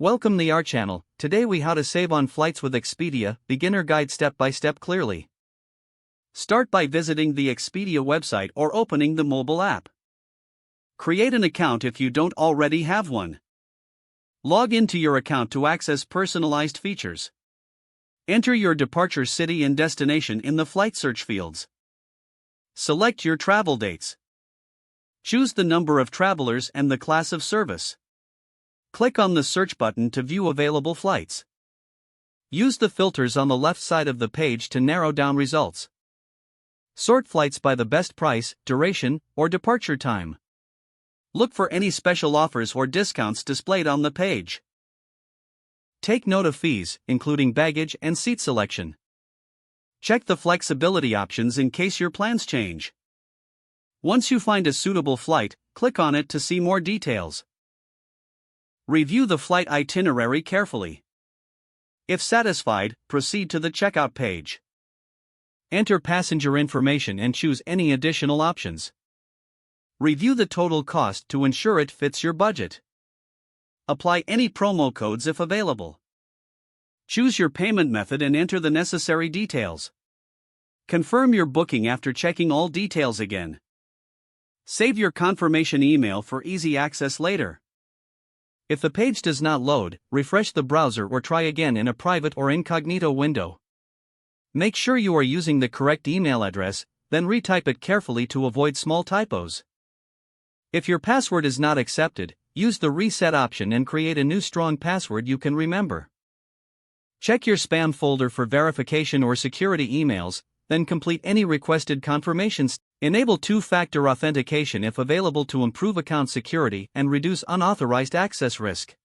Welcome to our channel. Today we how to save on flights with Expedia, beginner guide step by step clearly. Start by visiting the Expedia website or opening the mobile app. Create an account if you don't already have one. Log into your account to access personalized features. Enter your departure city and destination in the flight search fields. Select your travel dates. Choose the number of travelers and the class of service. Click on the search button to view available flights. Use the filters on the left side of the page to narrow down results. Sort flights by the best price, duration, or departure time. Look for any special offers or discounts displayed on the page. Take note of fees, including baggage and seat selection. Check the flexibility options in case your plans change. Once you find a suitable flight, click on it to see more details. Review the flight itinerary carefully. If satisfied, proceed to the checkout page. Enter passenger information and choose any additional options. Review the total cost to ensure it fits your budget. Apply any promo codes if available. Choose your payment method and enter the necessary details. Confirm your booking after checking all details again. Save your confirmation email for easy access later. If the page does not load, refresh the browser or try again in a private or incognito window. Make sure you are using the correct email address, then retype it carefully to avoid small typos. If your password is not accepted, use the reset option and create a new strong password you can remember. Check your spam folder for verification or security emails, then complete any requested confirmations. Enable two-factor authentication if available to improve account security and reduce unauthorized access risk.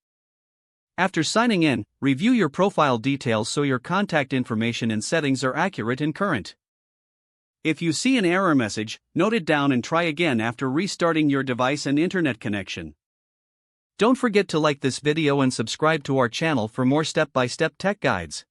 After signing in, review your profile details so your contact information and settings are accurate and current. If you see an error message, note it down and try again after restarting your device and internet connection. Don't forget to like this video and subscribe to our channel for more step-by-step tech guides.